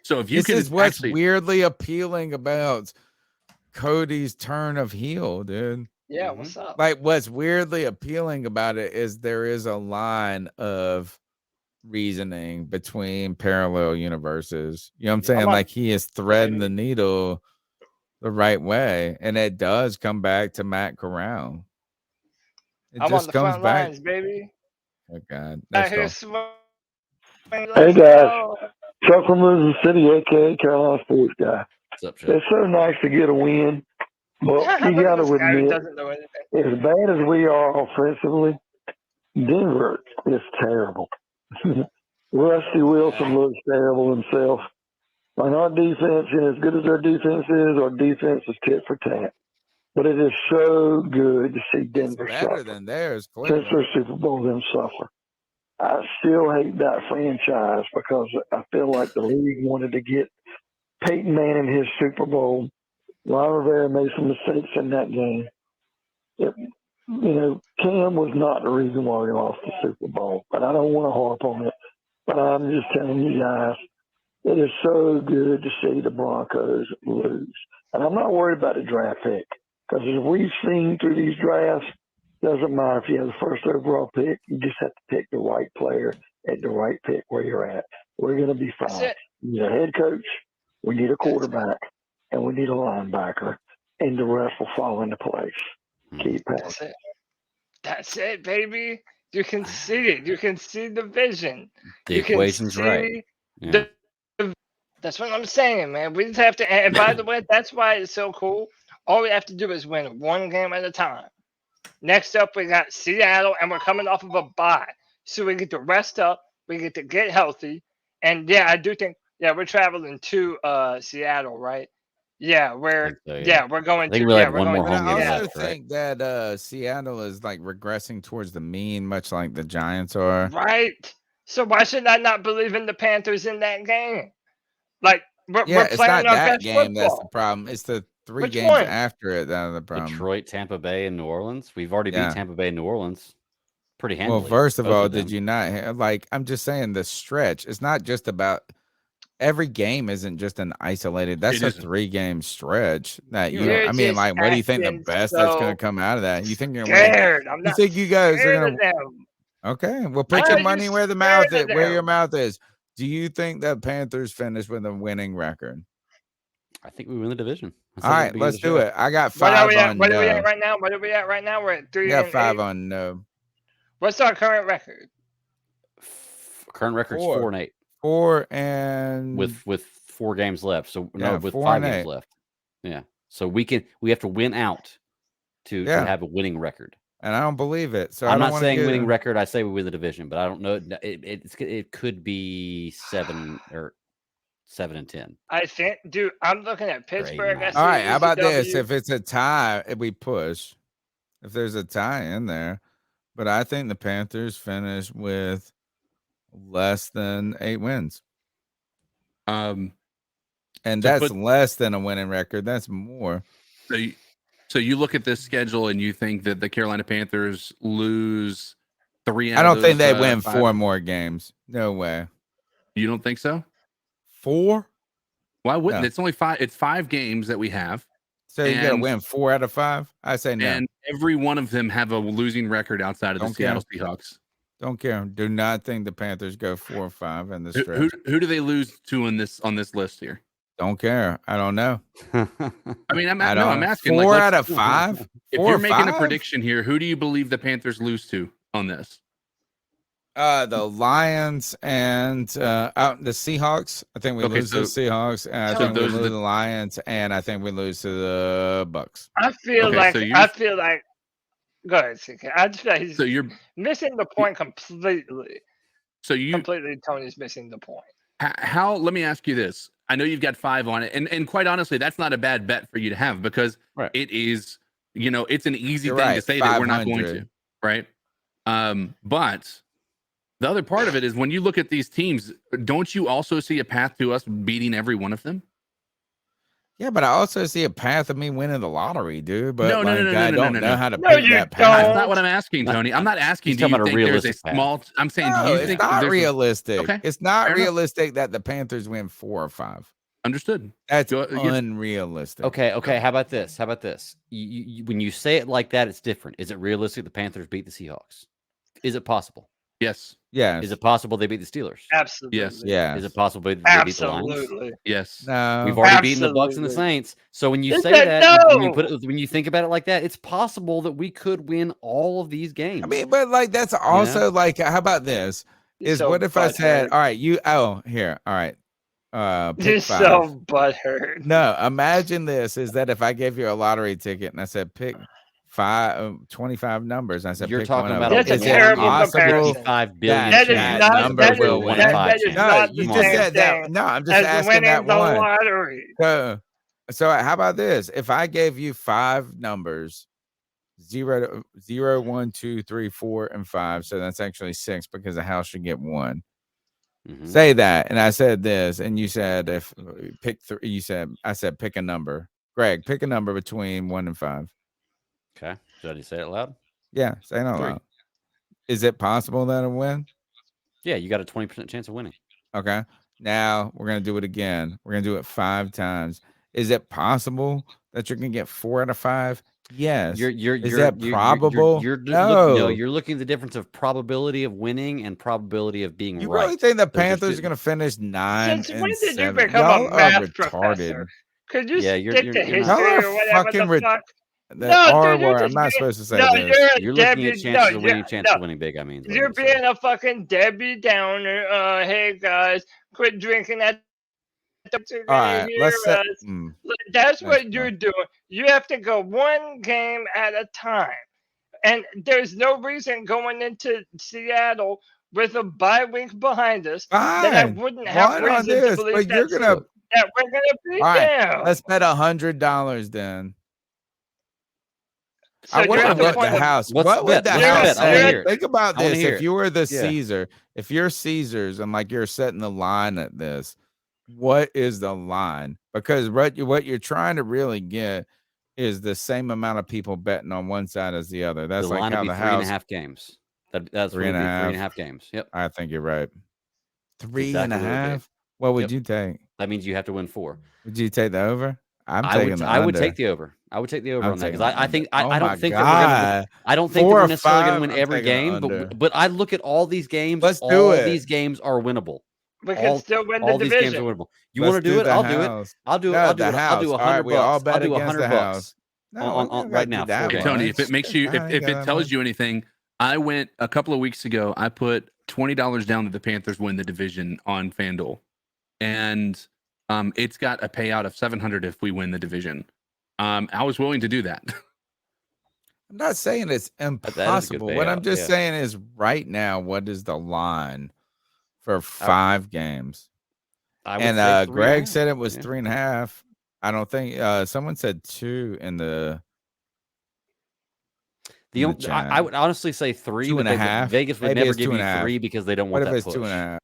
So if you this is what's weirdly appealing about Cody's turn of heel, dude. Yeah, what's up? Like, what's weirdly appealing about it is there is a line of reasoning between parallel universes. You know what I'm saying? Like, he is threading the needle the right way, and it does come back to Matt Corral. I'm on the front lines, baby. Oh God! Hey guys, Chuck from Losing City, aka Carolina Sports Guy. What's up, it's so nice to get a win, but you got to admit, as bad as we are offensively, Denver is terrible. Rusty Wilson looks terrible himself. On our defense, and as good as our defense is tit for tat. But it is so good to see Denver better suffer. Than theirs, since their Super Bowl, them suffer. I still hate that franchise because I feel like the league wanted to get Peyton Manning his Super Bowl. Ron Rivera made some mistakes in that game. Cam was not the reason why we lost the Super Bowl, but I don't want to harp on it. But I'm just telling you guys, it is so good to see the Broncos lose. And I'm not worried about the draft pick because as we've seen through these drafts, doesn't matter if you have the first overall pick, you just have to pick the right player at the right pick where you're at. We're going to be fine. We need a head coach, we need a quarterback, and we need a linebacker, and the rest will fall into place. Keep passing. That's it, baby. You can see it. You can see the vision. The equation's right. Yeah. That's what I'm saying, man. We just have to. And by the way, that's why it's so cool. All we have to do is win one game at a time. Next up, we got Seattle, and we're coming off of a bye. So we get to rest up. We get to get healthy. And, yeah, I do think, we're traveling to Seattle, right? Yeah, we're going to. I think we're like one more home game. I also think that Seattle is like regressing towards the mean, much like the Giants are. Right. So why should I not believe in the Panthers in that game? Like, we're it's playing not our that best game football. that's the problem. It's the three Which games one? after it that are the problem. Detroit, Tampa Bay, and New Orleans. We've already beat Tampa Bay and New Orleans pretty handily. Well, first of all, did you not I'm just saying the stretch. It's not just about every game isn't just an isolated. That's a 3-game stretch that I mean, like, what do you think the best that's going to come out of that? You think you're scared? I'm not. You think you guys are going to? Okay, well, put your money where the mouth is. Where your mouth is. Do you think the Panthers finish with a winning record? I think we win the division. All right, let's do it. I got 5 on What are we at right now? What are we at right now? We're at 3. We got 5 on no. What's our current record? Current record's 4-8. 4 and with 4 games left. So with 5 games left. Yeah. So we have to win out to have a winning record. And I don't believe it. So I'm not saying winning record. I say we win the division, but I don't know. It could be 7 or 7 and 10. I think, dude. I'm looking at Pittsburgh. All right. How about this? If it's a tie, if we push, if there's a tie in there, but I think the Panthers finish with less than 8 wins. And that's less than a winning record. That's more. So you look at this schedule and you think that the Carolina Panthers lose 3 out I don't of think those, they win 5? 4 more games. No way. You don't think so? 4? Why wouldn't It's only 5? It's 5 games that we have. So you got to win 4 out of 5? I say no. And every one of them have a losing record outside of the Seattle Seahawks. Don't care. Do not think the Panthers go 4 or 5 in the stretch. Who do they lose to on this list here? Don't care. I don't know. I mean, I'm asking 4 out of 5. If you're making a prediction here, who do you believe the Panthers lose to on this? The Lions and the Seahawks. I think we lose to the Seahawks. And I think we lose to the Lions, and I think we lose to the Bucks. I feel like. Go ahead, CK. I just feel like he's you're missing the point completely. Completely, Tony's missing the point. How? Let me ask you this. I know you've got 5 on it, and quite honestly, that's not a bad bet for you to have because it is, it's an easy thing to say that we're not going to, right? But the other part of it is when you look at these teams, don't you also see a path to us beating every one of them? Yeah, but I also see a path of me winning the lottery, dude. But no, I don't know how to No, pick you that path. That's not what I'm asking, Tony. I'm not asking. Do you think there's a small? I'm saying, do No, you it's think not there's realistic? Okay, It's not fair enough. realistic that the Panthers win 4 or 5. Understood. That's unrealistic. Okay. How about this? You, when you say it like that, it's different. Is it realistic the Panthers beat the Seahawks? Is it possible? Yes. Yes. Is it possible they beat the Steelers? Absolutely. Yes. Yeah. Is it possible they beat the Lions? Absolutely. Yes. No. We've already beaten the Bucks and the Saints. So when you say that, when you think about it like that, it's possible that we could win all of these games. I mean, but like that's also like, how about this? What if I said, all right, here, all right. You're so butthurt. No, imagine this is that if I gave you a lottery ticket and I said pick 25 numbers, and I said you're pick talking one about that's a terrible comparison. 55 billion. That is not number will win. No, you just said that. No, I'm just asking that one. Lottery. So how about this? If I gave you 5 numbers, 0, 1, 2, 3, 4, and 5, so that's actually 6 because the house should get 1. Say that, and I said this, and you said if pick 3. I said pick a number. Greg, pick a number between 1 and 5. Okay, should I say it loud? Yeah, say it out loud. Is it possible that it'll win? Yeah, you got a 20% chance of winning. Okay, now we're gonna do it again. We're gonna do it 5 times. Is it possible that you're gonna get 4 out of 5? Yes. Is that probable? No, you're looking at the difference of probability of winning and probability of being right. You really think the Panthers are going to finish 9 Since when and did 7? you become a math retarded. professor? Could you stick to history Y'all are or whatever fucking the fuck? I'm not supposed to say this. You're looking at chances of winning, chances of winning big. I mean, you're being a fucking Debbie Downer. Hey guys, quit drinking that. All right, let's set, that's what you're doing. You have to go one game at a time. And there's no reason going into Seattle with a bye week behind us that I wouldn't have reason to believe that we're going to beat them. Let's bet $100 then. So I want to bet the house. What would the house say? Think about this. If you were the Caesar, if you're Caesars and like you're setting the line at this, what is the line? Because what you're trying to really get is the same amount of people betting on one side as the other. That's the like line how would be the 3.5 games. That's 3.5 games. Yep. I think you're right. 3.5. What would you take? That means you have to win 4. Would you take the over? I would take the over. I would take the over on that because I don't think that we're necessarily going to win every game. But I look at all these games. These games are winnable. We can still win the division. These games are winnable. You want to do it? I'll do it. I'll do it. I'll do $100. I'll do $100 on right now. Tony, if it makes you, if it tells you anything, I went a couple of weeks ago. I put $20 down that the Panthers win the division on FanDuel, and it's got a payout of $700 if we win the division. I was willing to do that. I'm not saying it's impossible. What I'm just saying is right now, what is the line for 5 games? And Greg said it was 3.5. I don't think someone said 2 in the I would honestly say 3. 2.5. Vegas would never give you 3 because they don't want that push. What if it's 2.5?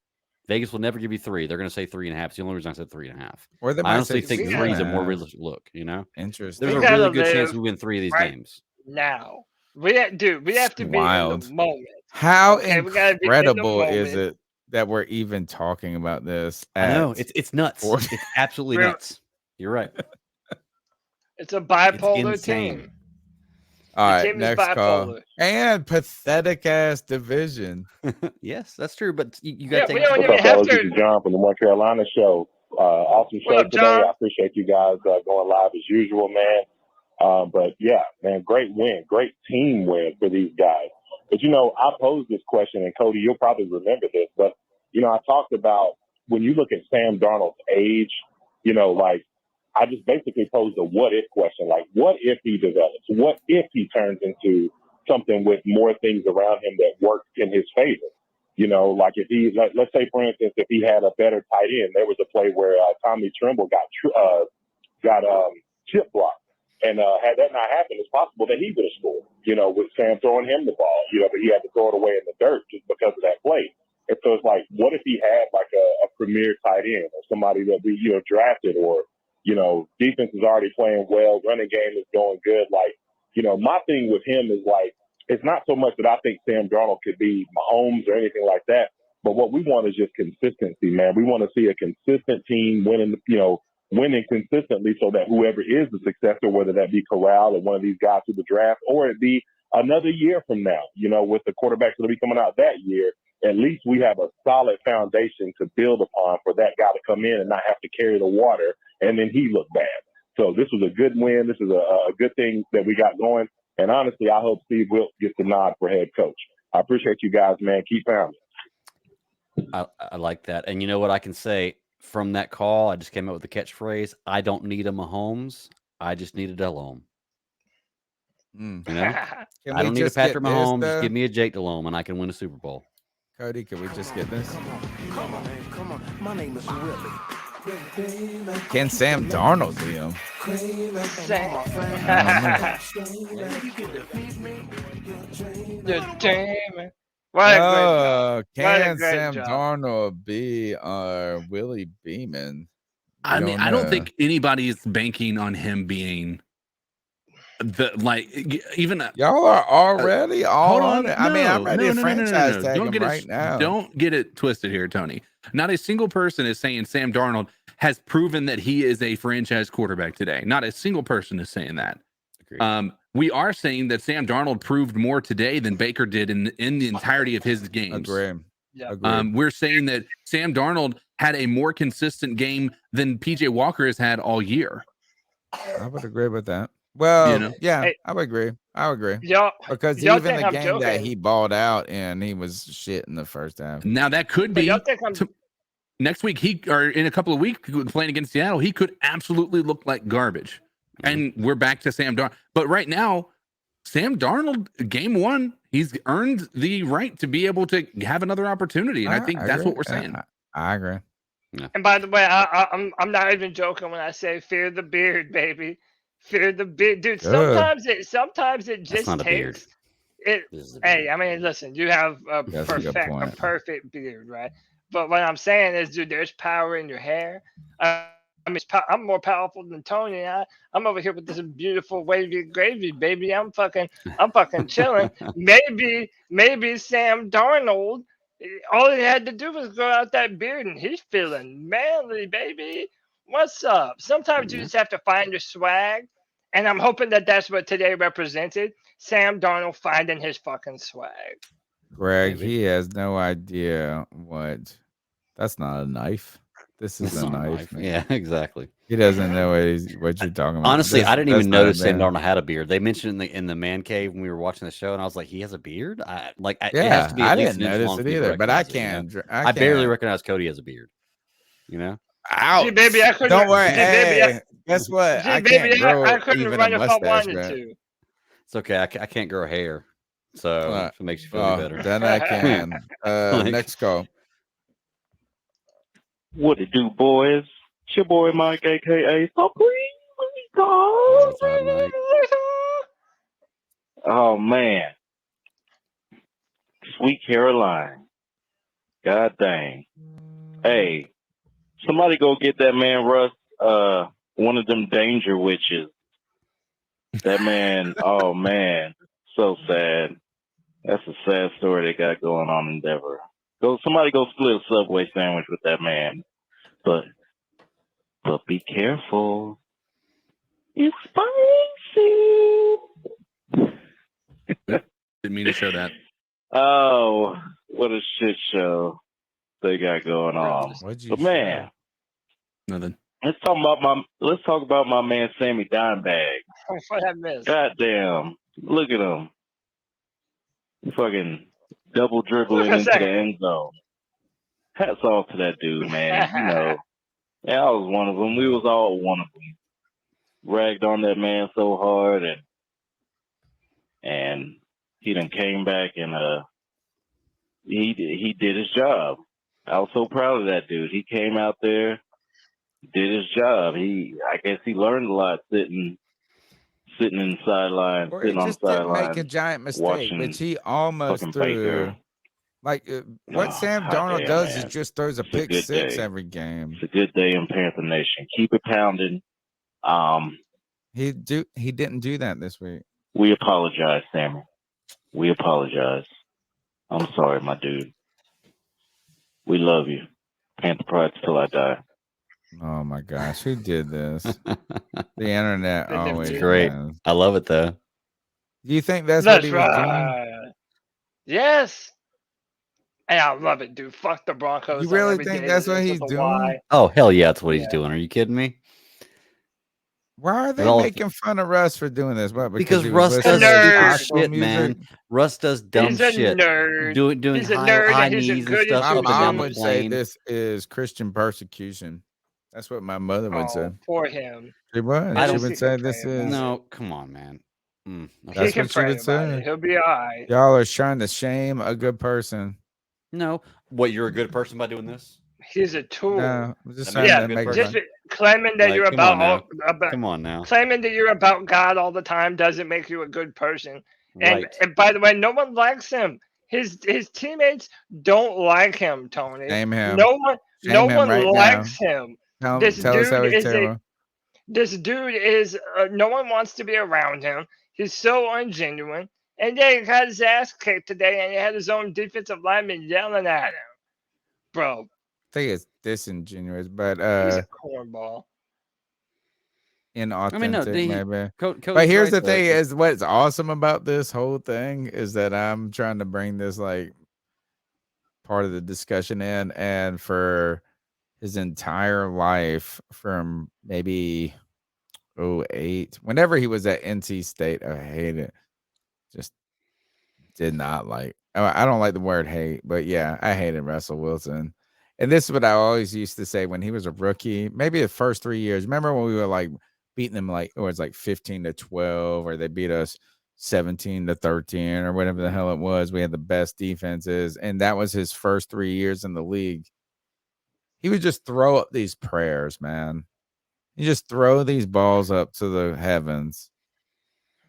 Vegas will never give you 3. They're going to say 3.5. It's the only reason I said 3.5. I honestly think 3 is a more realistic look. Interesting. There's a really good chance we win 3 of these games. Now we have to be in the moment. How incredible is it that we're even talking about this? I know it's nuts. It's absolutely nuts. You're right. It's a bipolar team. All right, next call. And pathetic ass division. Yes, that's true. But you got to take. This is John from the North Carolina show. Awesome show today. I appreciate you guys going live as usual, man. But yeah, man, great win, great team win for these guys. But I posed this question, and Cody, you'll probably remember this. But I talked about when you look at Sam Darnold's age, I just basically posed a what if question, like what if he develops? What if he turns into something with more things around him that work in his favor? Like if he, let's say for instance, if he had a better tight end, there was a play where Tommy Tremble got chip blocked, and had that not happened, it's possible that he would have scored. With Sam throwing him the ball, but he had to throw it away in the dirt just because of that play. And so it's like, what if he had like a premier tight end or somebody that we drafted or defense is already playing well. Running game is going good. Like, my thing with him is like, it's not so much that I think Sam Darnold could be Mahomes or anything like that, but what we want is just consistency, man. We want to see a consistent team winning consistently so that whoever is the successor, whether that be Corral or one of these guys through the draft, or it be another year from now, with the quarterbacks that'll be coming out that year, at least we have a solid foundation to build upon for that guy to come in and not have to carry the water and then he look bad. So this was a good win. This is a good thing that we got going. And honestly, I hope Steve Wilks gets the nod for head coach. I appreciate you guys, man. Keep pounding. I like that. And you know what I can say from that call? I just came up with the catchphrase, I don't need a Mahomes. I just need a Delhomme. I don't need a Patrick Mahomes. Just give me a Jake Delhomme and I can win a Super Bowl. Cody, can we just get this? Come on. My name is Willie. Can Sam Darnold be him? Can Sam Darnold be Willie Beeman? I don't think anybody is banking on him being even y'all are already all on it. I'm ready to franchise tag him right now. Don't get it twisted here, Tony. Not a single person is saying Sam Darnold has proven that he is a franchise quarterback today. Not a single person is saying that. Agreed. We are saying that Sam Darnold proved more today than Baker did in the entirety of his games. Agreed. Yeah. We're saying that Sam Darnold had a more consistent game than PJ Walker has had all year. I would agree with that. Well, I would agree. Because even the game that he balled out in, he was shit in the first half. Now that could be next week. Or in a couple of weeks playing against Seattle, he could absolutely look like garbage. And we're back to Sam Darnold. But right now, Sam Darnold, game one, he's earned the right to be able to have another opportunity, and I think that's what we're saying. I agree. Yeah. And by the way, I'm not even joking when I say fear the beard, baby. Fear the beard, dude. Sometimes it just takes it. Hey, I mean, listen, you have a perfect beard, right? But what I'm saying is, dude, there's power in your hair. I'm more powerful than Tony. I'm over here with this beautiful wavy gravy, baby. I'm fucking chilling. Maybe Sam Darnold, all he had to do was grow out that beard, and he's feeling manly, baby. What's up? Sometimes you just have to find your swag, and I'm hoping that that's what today represented. Sam Darnold finding his fucking swag. Greg, he has no idea what. That's not a knife. This is a knife. Yeah, exactly. He doesn't know what you're talking about. Honestly, I didn't even notice Sam Darnold had a beard. They mentioned in the man cave when we were watching the show, and I was like, he has a beard? I didn't notice it either, but I can. I barely recognize Cody as a beard. Ouch. Gee, baby, don't worry. Hey, guess what? I can't grow even a mustache, bro. It's okay. I can't grow hair. So if it makes you feel better. Then I can. Next call. What it do, boys? It's your boy Mike, aka Oh man, Sweet Caroline. God dang. Hey, somebody go get that man Russ. One of them danger witches. That man. Oh man, so sad. That's a sad story they got going on in Denver. Somebody go split a Subway sandwich with that man. But be careful. It's spicy. Didn't mean to show that. Oh, what a shit show they got going on. But man, nothing. Let's talk about my man Sammy Dimebag. What I missed? Goddamn. Look at him. Fucking double dribbling into the end zone. Hats off to that dude, man. I was one of them. We was all one of them. Ragged on that man so hard, and he done came back and he did his job. I was so proud of that dude. He came out there, did his job. I guess he learned a lot sitting in the sideline, sitting on the sideline. Didn't make a giant mistake, which he almost threw. Like what Sam Darnold does is just throws a pick six every game. It's a good day in Panther Nation. Keep it pounding. He didn't do that this week. We apologize, Sammy. We apologize. I'm sorry, my dude. We love you. Panther Pride till I die. Oh my gosh, who did this? The internet always great. has. I love it though. Do you think that's what he was doing? Right. Yes. And I love it, dude. Fuck the Broncos. You really on every think day that's that what ends he's with a doing? Y. Oh hell yeah, that's what he's Yeah. doing. Are you kidding me? Why are they Well, making fun of Russ for doing this? What? Because he was Russ listening does to nerd. stupid gospel shit, music? man. Russ does dumb He's a shit. nerd. Doing He's a high, nerd, high and he's a knees and goody stuff My up and down mom the would say plane. this is Christian persecution. That's what my mother would say. Oh, poor him. She would. I She don't- would he say can this pray about is. No, come on, man. Okay. He That's can what she pray would about say. it. He'll be all right. Y'all are trying to shame a good person. No, what? You're a good person by doing this? He's a tool. No, I'm just That makes trying you a to good make person. fun. Just claiming that Like, you're come on now. about Come on now. claiming that you're about God all the time doesn't make you a good person. Right. And by the way, no one likes him. His teammates don't like him, Tony. Shame him. No one Shame him right likes now. him. Tell This us how dude he's is terrible. this dude is no one wants to be around him. He's so ungenuine. And yeah, he got his ass kicked today, and he had his own defensive lineman yelling at him. Bro, I think it's disingenuous, but he's a cornball. inauthentic, I mean, no, maybe. Cody's But here's right, the thing: though. is what's awesome about this whole thing is that I'm trying to bring this like part of the discussion in, and for his entire life, from maybe 08, whenever he was at NC State, I hate it. Just did not like. I don't like the word hate, but yeah, I hated Russell Wilson. And this is what I always used to say when he was a rookie, maybe the first 3 years. Remember when we were like beating them like, or it's like 15-12, or they beat us 17-13, or whatever the hell it was. We had the best defenses, and that was his first 3 years in the league. He would just throw up these prayers, man. You just throw these balls up to the heavens.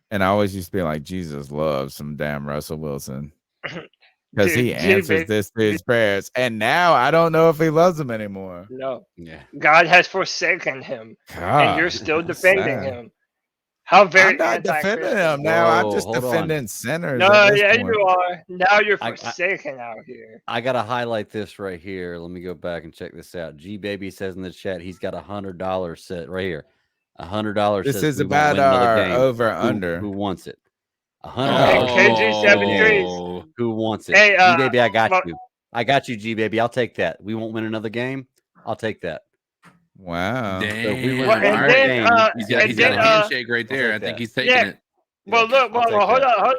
And I always used to be like, Jesus loves some damn Russell Wilson. Because he answers this dude's prayers. And now I don't know if he loves him anymore. No. Yeah. God has forsaken him. God, and you're still defending sad. him. How very I'm not defending him now. I'm just defending sinners. No, at this yeah, point. you are. Now you're forsaken out here. I gotta highlight this right here. Let me go back and check this out. G Baby says in the chat he's got $100 set right here. $100. This says is we won't about win another our game. over under. Who wants it? Hey, KG73. Who wants it? Hey, G Baby, I got you. I got you, G Baby. I'll take that. We won't win another game. I'll take that. Wow. So if we win Well, one and more then, game, he's got a handshake right there. I think he's taking it. Well, look, I'll take hold that. on.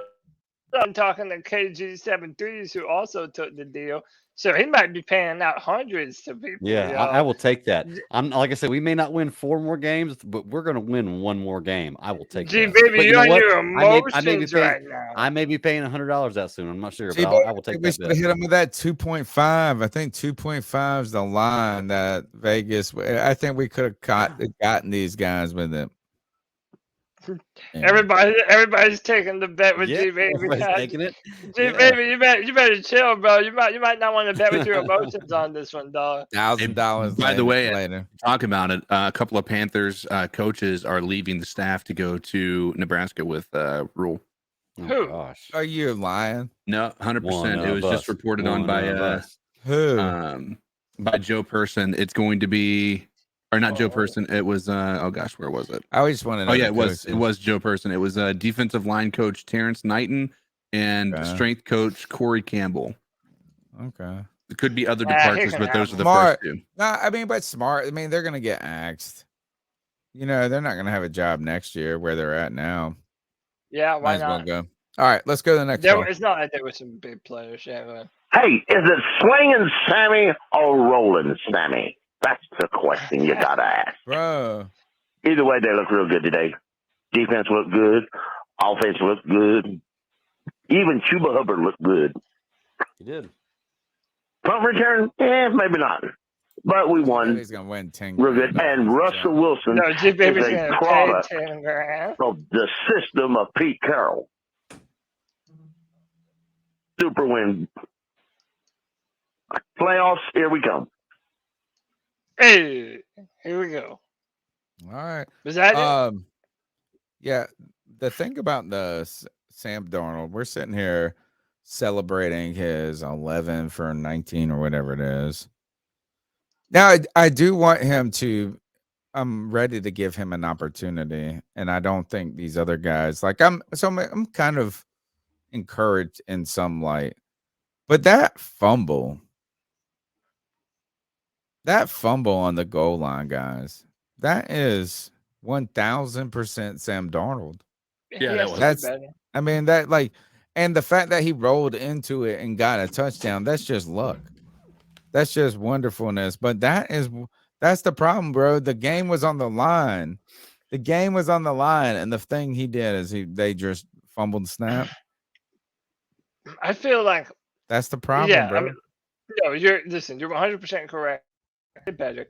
I'm talking to KG73s who also took the deal. So he might be paying out hundreds to people. Yeah, I will take that. I'm like I said, we may not win 4 more games, but we're gonna win 1 more game. I will take G that. baby, But you're on what? your I may be emotions paying, right now. I may be paying $100 that soon. I'm not sure, See, but I will take we that. should have hit him with that 2.5. I think 2.5 is the line that Vegas. I think we could have gotten these guys with it. Yeah. Everybody's taking the bet with G baby. Everybody's taking it. G baby, you better chill, bro. You might not want to bet with your emotions on this one, dog. $1,000. By the way, later. Talk about it. A couple of Panthers coaches are leaving the staff to go to Nebraska with Rule. Who? Gosh. Are you lying? No, 100%. It was just reported on by who? By Joe Person. It's going to be, or not Joe Person. It was oh gosh, where was it? I always want to know. Oh yeah, it was Joe Person. It was defensive line coach Terrence Knighton and strength coach Corey Campbell. Okay. It could be other departures, but those are the first two. No, I mean, but smart. I mean, they're gonna get axed. You know, they're not gonna have a job next year where they're at now. Yeah, why Might as well not? go. All right, let's go to the next one. It's not like there were some big players. Yeah. Hey, is it swinging Sammy or rolling Sammy? That's the question you gotta ask. Bro. Either way, they look real good today. Defense looked good. Offense looked good. Even Chuba Hubbard looked good. He did. Punt return? Maybe not. But we won. He's gonna win 10. Real good. And Russell Wilson is a product of the system of Pete Carroll. Super win. Playoffs, here we come. Hey, here we go. All right. Was that it? Yeah. The thing about the Sam Darnold, we're sitting here celebrating his 11 for 19 or whatever it is. Now, I do want him to. I'm ready to give him an opportunity, and I don't think these other guys like I'm kind of encouraged in some light. But that fumble on the goal line, guys, that is 1000% Sam Darnold. Yeah, that was. That's I mean that like, and the fact that he rolled into it and got a touchdown, that's just luck. That's just wonderfulness. But that's the problem, bro. The game was on the line. The game was on the line, and the thing he did is they just fumbled the snap. I feel like that's the problem, bro. I mean, no, you're 100% correct. Better.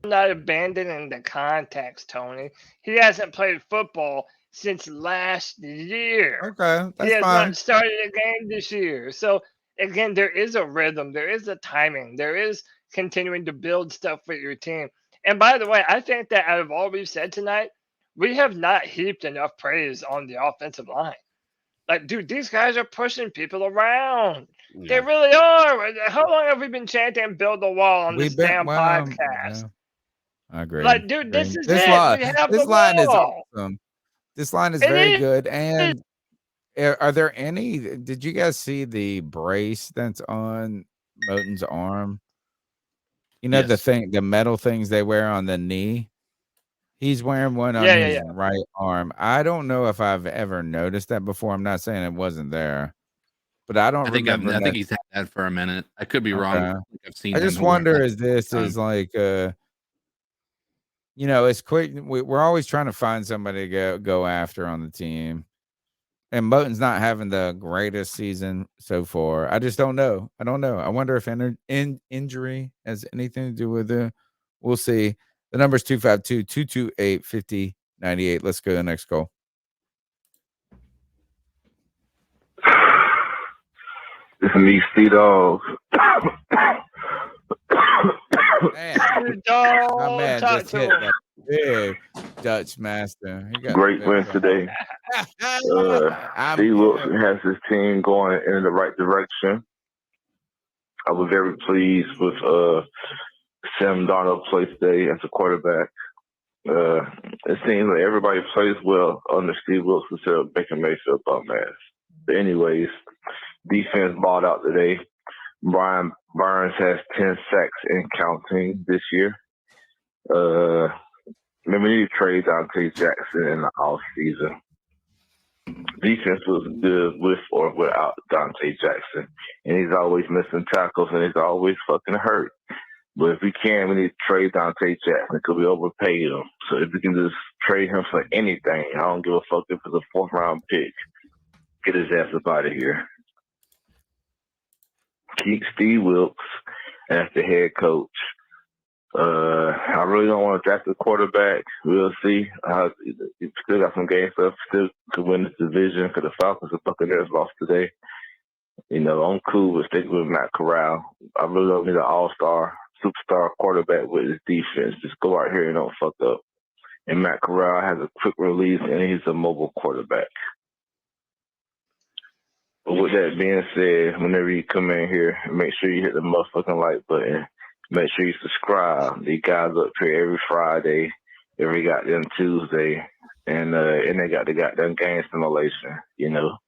I'm not abandoning the context, Tony. He hasn't played football since last year. Okay, that's he has fine. not started a game this year. So again, there is a rhythm, there is a timing, there is continuing to build stuff with your team. And by the way, I think that out of all we've said tonight, we have not heaped enough praise on the offensive line. Like, dude, these guys are pushing people around. Yeah. They really are. How long have we been chanting "build the wall" on this damn podcast? Yeah. I agree. Like, dude, this is this it. Line, we have this the line wall. is awesome. This line is very good. And are there any? Did you guys see the brace that's on Moton's arm? You know the metal things they wear on the knee. He's wearing one on his right arm. I don't know if I've ever noticed that before. I'm not saying it wasn't there, but I don't remember. I think he's had that for a minute. I could be wrong. I've seen. I just wonder is like you know, it's quick. We're always trying to find somebody to go after on the team. And Moton's not having the greatest season so far. I just don't know. I don't know. I wonder if injury has anything to do with it. We'll see. The number is 252-228-5098. Let's go to the next call. This is me, C-Dog. My man just hit that big Dutch master. Great win today. Steve Wilson has his team going in the right direction. I was very pleased with Sam Darnold play today as a quarterback. It seems like everybody plays well under Steve Wilson until Baker Mayfield bum ass. But anyways, defense balled out today. Brian Burns has 10 sacks and counting this year. Maybe we need to trade Dante Jackson in the offseason. Defense was good with or without Dante Jackson. And he's always missing tackles and he's always fucking hurt. But if we can, we need to trade Dante Jackson because we overpaid him. So if we can just trade him for anything, I don't give a fuck if it's a 4th round pick. Get his ass up out of here. Keep Steve Wilkes as the head coach. I really don't want to draft a quarterback. We'll see. He still got some game stuff still to win this division because the Falcons and Buccaneers lost today. You know, I'm cool with sticking with Matt Corral. I really don't need an all-star, superstar quarterback with his defense. Just go out here and don't fuck up. And Matt Corral has a quick release and he's a mobile quarterback. But with that being said, whenever you come in here, make sure you hit the motherfucking like button. Make sure you subscribe. These guys up here every Friday, every goddamn Tuesday, and they got the goddamn game simulation, you know.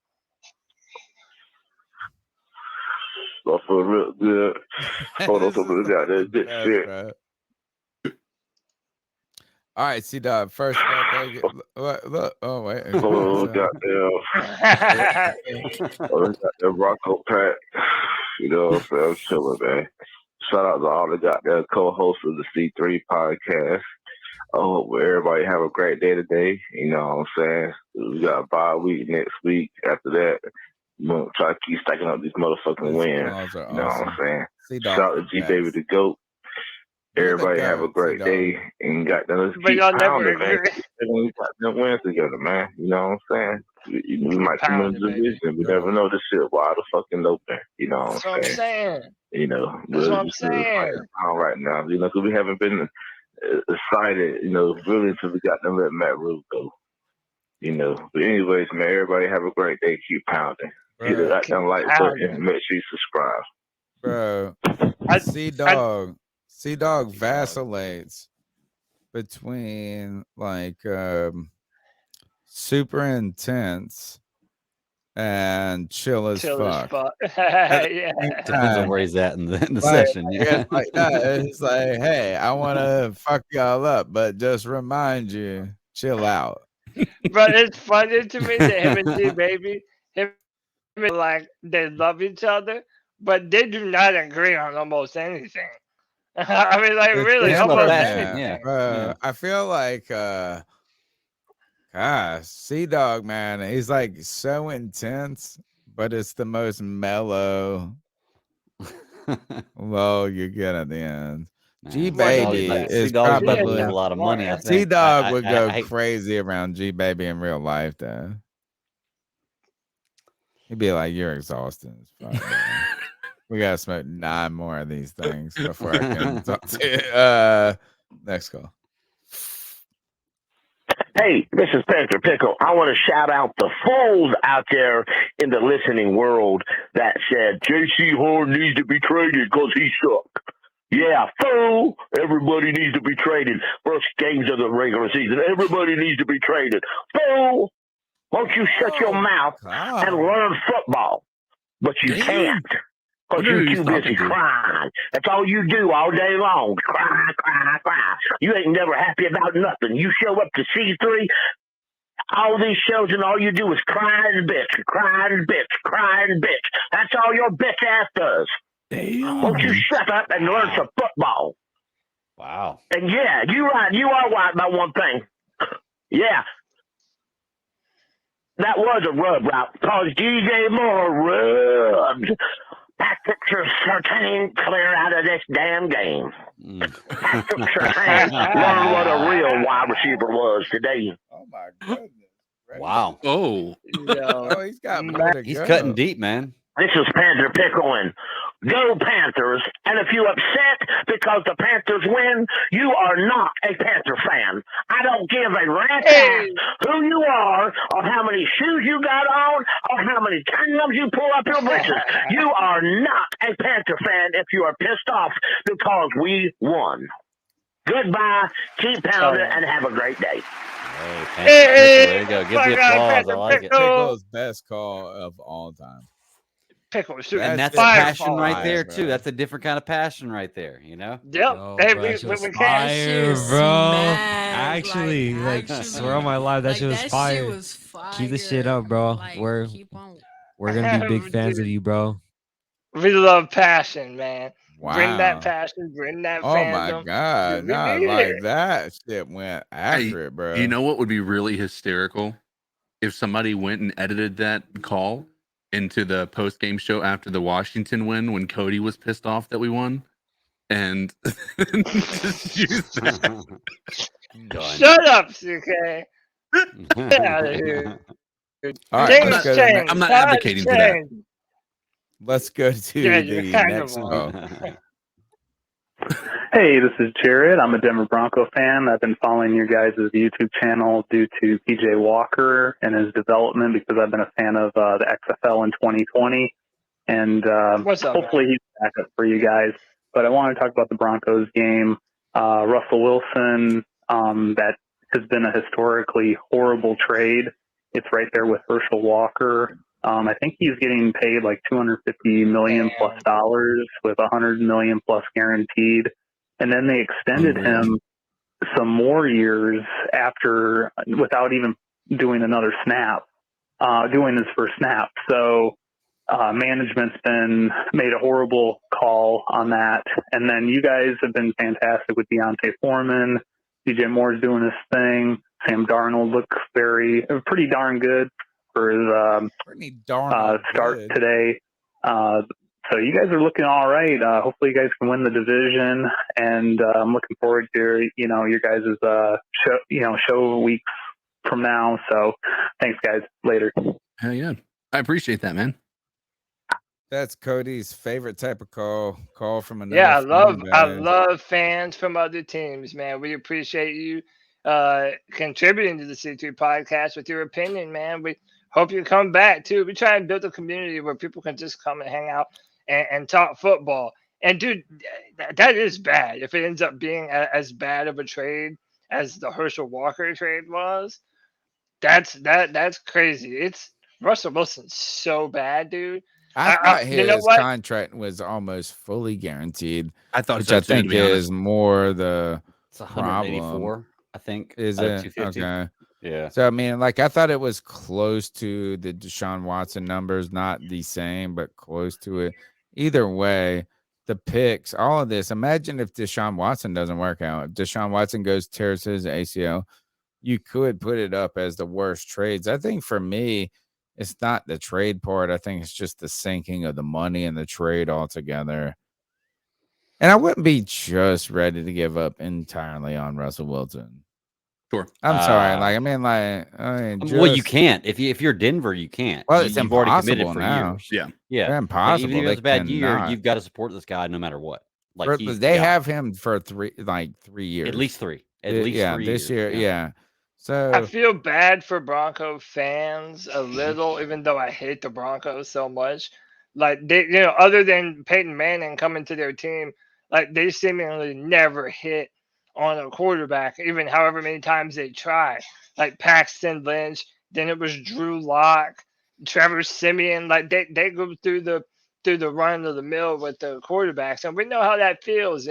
So I feel real good. Hold on, somebody got that good shit. Right. All right, C-Dog, first look. Oh, wait. Oh, goddamn. The Broncos pack. You know what I'm saying? I'm chilling, man. Shout out to all the goddamn co-hosts of the C3 podcast. I hope everybody have a great day today. You know what I'm saying? We got a bye week next week. After that, we're going to try to keep stacking up these motherfucking wins. You know what I'm saying? Shout out to G-Baby the GOAT. Everybody have a great day and let's keep pounding, man. We got them wins together, man. You know what I'm saying? We might come in the division. We never know this shit wide fucking open. You know what I'm saying? You know, that's what I'm saying. Right now, you know, because we haven't been excited, really until we got to let Matt Rule go. But anyways, man, everybody have a great day. Keep pounding. Hit that like button and make sure you subscribe. Bro, C-Dog vacillates between like super intense and chill as fuck. Yeah. Depends on where he's at in the session. Yeah. It's like, hey, I want to fuck y'all up, but just remind you, chill out. But it's funny to me that him and G-Baby, like, they love each other, but they do not agree on almost anything. I mean, like, really, almost anything. Yeah. I feel like, gosh, C-Dog, man, he's like so intense, but it's the most mellow you get at the end. G-Baby is probably a lot of money. I think C-Dog would go crazy around G-Baby in real life, though. He'd be like, "You're exhausted as fuck. We gotta smoke 9 more of these things before I can talk to you." Next call. Hey, this is Panther Pickle. I want to shout out the fools out there in the listening world that said J.C. Horn needs to be traded because he suck. Yeah, fool. Everybody needs to be traded. First games of the regular season. Everybody needs to be traded. Fool. Won't you shut your mouth and learn football? But you can't. Because you're too busy crying. That's all you do all day long. Cry, cry, cry. You ain't never happy about nothing. You show up to C3, all these shows, and all you do is cry and bitch, cry and bitch, cry and bitch. That's all your bitch ass does. Damn. Won't you shut up and learn some football? Wow. And yeah, you're right. You are right about one thing. Yeah. That was a rub route because DJ Moore rubbed Patrick Surtain clear out of this damn game. Patrick Surtain learned what a real wide receiver was today. Oh my goodness! Wow. Oh, he's got. He's cutting deep, man. This is Panther Pickle and go Panthers. And if you're upset because the Panthers win, you are not a Panther fan. I don't give a rat's ass who you are or how many shoes you got on or how many times you pull up your britches. You are not a Panther fan if you are pissed off because we won. Goodbye, keep pounding, and have a great day. Hey, there you go. Give the applause. I like it. Pickle's best call of all time. Pickle, and that's a passion right there too. That's a different kind of passion right there, you know. Yep. Yo, hey, bro, we fire, bro. Actually, swear on my life, that shit was fire. Keep the shit up, bro. We're gonna be big fans of you, bro. We love passion, man. Wow. Bring that passion, bring that fandom. Oh my god, not like that shit went accurate, bro. You know what would be really hysterical? If somebody went and edited that call into the post-game show after the Washington win when Cody was pissed off that we won and just use that. Shut up, CK. Get out of here. All right, I'm not advocating for that. Let's go to the next call. Hey, this is Jared. I'm a Denver Bronco fan. I've been following your guys' YouTube channel due to PJ Walker and his development because I've been a fan of the XFL in 2020. And hopefully he's back up for you guys. But I want to talk about the Broncos game. Russell Wilson, that has been a historically horrible trade. It's right there with Herschel Walker. I think he's getting paid like $250 million plus with $100 million plus guaranteed. And then they extended him some more years after without even doing another snap, doing his first snap. So management's been made a horrible call on that. And then you guys have been fantastic with Deontay Foreman. DJ Moore's doing his thing. Sam Darnold looks pretty darn good for his start today. So you guys are looking all right. Hopefully you guys can win the division, and I'm looking forward to your guys' show weeks from now. So thanks, guys. Later. Hell yeah, I appreciate that, man. That's Cody's favorite type of call. Call from another. Yeah, I base. love fans from other teams, man. We appreciate you contributing to the C3 podcast with your opinion, man. We hope you come back too. We try and build a community where people can just come and hang out and talk football. And dude, that is bad. If it ends up being as bad of a trade as the Herschel Walker trade was, that's crazy. It's Russell Wilson's so bad, dude. I thought his contract was almost fully guaranteed. I thought which so I too, think to be honest. is more the It's 184, problem. I think. Is it? Okay. Yeah. So I mean, like I thought it was close to the Deshaun Watson numbers, not the same, but close to it. Either way, the picks, all of this. Imagine if Deshaun Watson doesn't work out. If Deshaun Watson tears his ACL, you could put it up as the worst trades. I think for me, it's not the trade part. I think it's just the sinking of the money and the trade altogether. And I wouldn't be just ready to give up entirely on Russell Wilson. Sure. I'm sorry. Well, you can't. If you're Denver, you can't. Well, it's you've already committed impossible for now. years. Yeah. Yeah. They're impossible. Even if it's a bad year, cannot. you've got to support this guy no matter what. Like they have him for 3 years. At least 3. Yeah, 3 this years. year. Yeah. So I feel bad for Bronco fans a little, even though I hate the Broncos so much. Like they, other than Peyton Manning coming to their team, like they seemingly never hit on a quarterback, even however many times they try. Like Paxton Lynch, then it was Drew Lock, Trevor Siemian. Like they go through the run of the mill with the quarterbacks, and we know how that feels.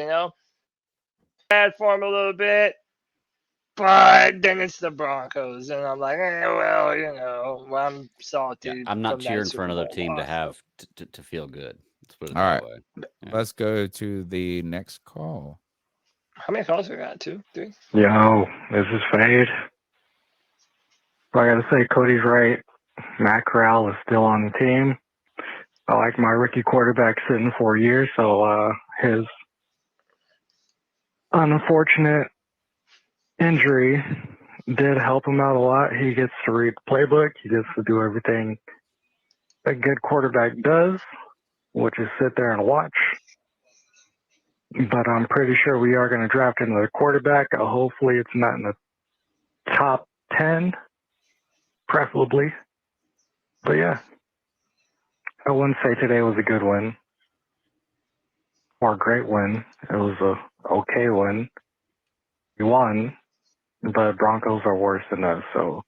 Bad for him a little bit. But then it's the Broncos, and I'm like, I'm salty. Yeah, I'm not cheering for another team to have to feel good. Let's put it all that right. way. Yeah. Let's go to the next call. How many calls we got? 2, 3? Yo, this is Fade. So I got to say, Cody's right. Matt Corral is still on the team. I like my rookie quarterback sitting 4 years, so his unfortunate injury did help him out a lot. He gets to read the playbook. He gets to do everything a good quarterback does, which is sit there and watch. But I'm pretty sure we are going to draft another quarterback. Hopefully it's not in the top 10, preferably. But yeah, I wouldn't say today was a good win or a great win. It was a okay win. We won. But Broncos are worse than us, so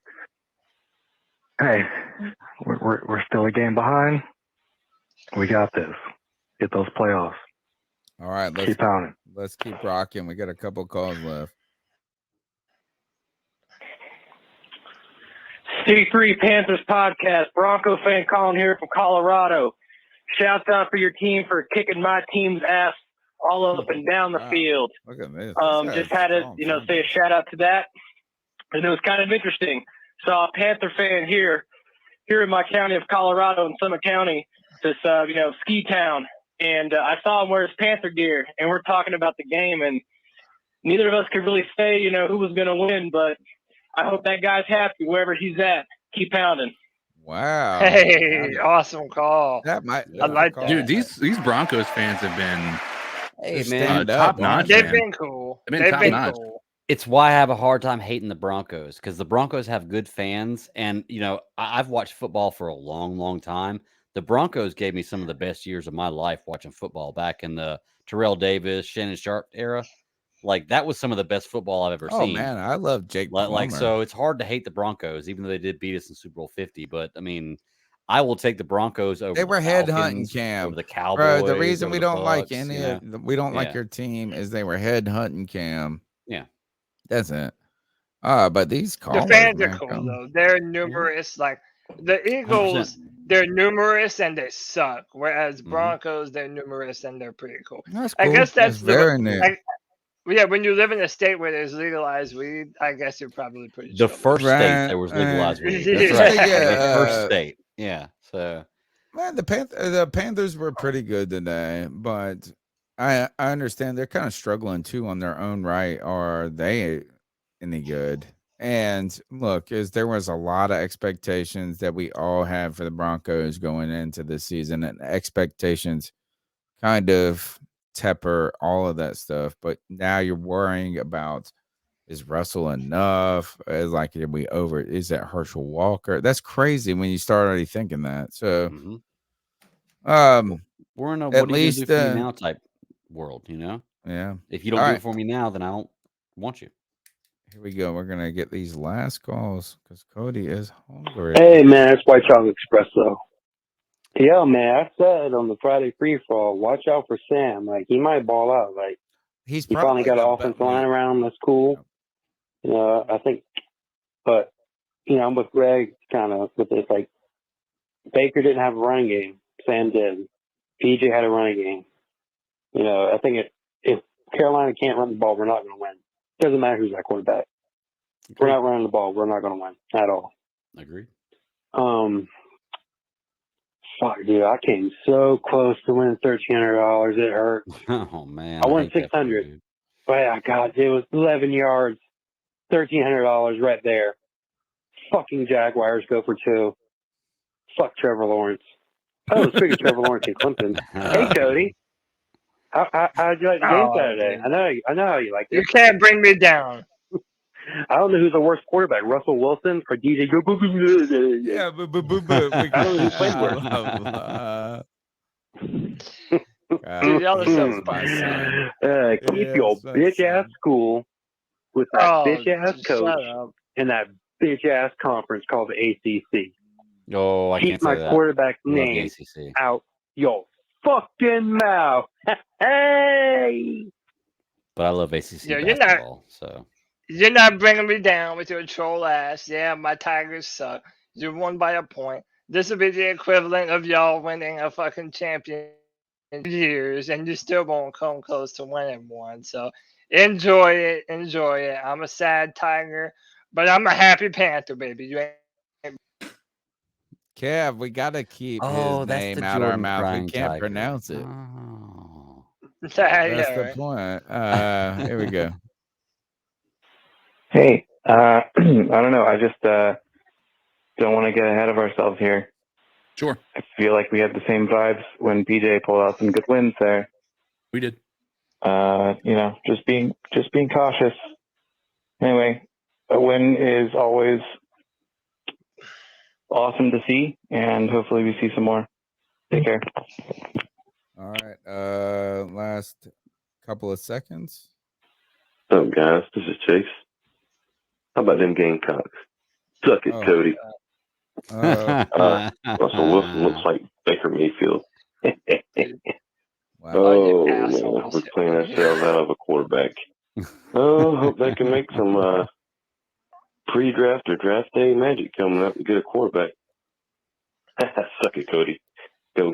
hey, we're still a game behind. We got this. Get those playoffs. All right, keep pounding. Let's keep rocking. We got a couple calls left. C3 Panthers podcast. Bronco fan calling here from Colorado. Shouts out for your team for kicking my team's ass all up and down the field. Look at this. Just had to, say a shout out to that. And it was kind of interesting. Saw a Panther fan here in my county of Colorado in Summit County, this, ski town. And I saw him wear his Panther gear, and we're talking about the game. And neither of us could really say, who was going to win, but I hope that guy's happy wherever he's at. Keep pounding. Wow. Hey, awesome call. I like that. Dude, these Broncos fans have been top notch. They've been cool. They've been top notch. Cool. It's why I have a hard time hating the Broncos, because the Broncos have good fans. And, I've watched football for a long, long time. The Broncos gave me some of the best years of my life watching football back in the Terrell Davis, Shannon Sharp era. Like, that was some of the best football I've ever seen. Oh, man, I love Jake Like, Plummer. so it's hard to hate the Broncos, even though they did beat us in Super Bowl 50. But, I mean, I will take the Broncos over. They were headhunting, Cam. Over the Cowboys. Bro, the reason we don't like Bucks, we don't like your team is they were headhunting, Cam. Yeah. That's it. But these callers, the fans are cool, though. They're numerous. Like, the Eagles, 100%. They're numerous and they suck. Whereas Broncos, they're numerous and they're pretty cool. That's cool. I guess that's very neat. When you live in a state where there's legalized weed, I guess you're probably pretty The chill. first state there was legalized weed. That's right. The first state. Yeah. So, man, the Panthers were pretty good today, but I understand they're kind of struggling too on their own right. Are they any good? And look, there was a lot of expectations that we all had for the Broncos going into this season, and expectations kind of temper all of that stuff. But now you're worrying about, is Russell enough? Is that Herschel Walker? That's crazy when you start already thinking that. So, we're in a at what are you least gonna do for me now type world, Yeah. If you don't do it for me now, then I don't want you. Here we go. We're gonna get these last calls because Cody is hungry. Hey man, it's White Chocolate Espresso. Yeah, man, I said on the Friday free for all, watch out for Sam. Like he might ball out. Like he finally got an offensive line around him. That's cool. I think, but I'm with Greg kind of with this. Like Baker didn't have a running game. Sam did. PJ had a running game. I think if Carolina can't run the ball, we're not going to win. Doesn't matter who's that quarterback. If we're not running the ball, we're not going to win at all. Agreed. Fuck, dude, I came so close to winning $1,300. It hurt. Oh man, I won $600. But yeah, God, it was 11 yards, $1,300 right there. Fucking Jaguars go for 2. Fuck Trevor Lawrence. Oh, speaking of Trevor Lawrence and Clemson. Hey, Cody. How'd you like the game Saturday? Dude. I know how you like it. You can't bring me down. I don't know who's the worst quarterback, Russell Wilson or DJ. Yeah, I don't know who played worse. Dude, y'all are so funny. Keep your bitch ass cool with that bitch ass coach and that bitch ass conference called the ACC. Oh, I Keep can't say my that. quarterback's I love the name ACC. out your fucking mouth. Hey. But I love ACC Yo, basketball. So you're not bringing me down with your troll ass. Yeah, my Tigers suck. You won by a point. This will be the equivalent of y'all winning a fucking champion in years, and you still won't come close to winning one. So enjoy it. Enjoy it. I'm a sad Tiger, but I'm a happy Panther, baby. You ain't. Kev, we gotta keep his name out our mouth. We can't pronounce it. Oh. That's the point. Here we go. Hey, I don't know. I just don't want to get ahead of ourselves here. Sure. I feel like we had the same vibes when PJ pulled out some good wins there. We did. Just being cautious. Anyway, a win is always awesome to see, and hopefully we see some more. Take care. All right. Last couple of seconds. What's up, guys? This is Chase. How about them Gamecocks? Suck it, Cody. Russell Wilson looks like Baker Mayfield. Oh, man. We're playing ourselves out of a quarterback. Oh, hope they can make some pre-draft or draft day magic coming up to get a quarterback. Suck it, Cody.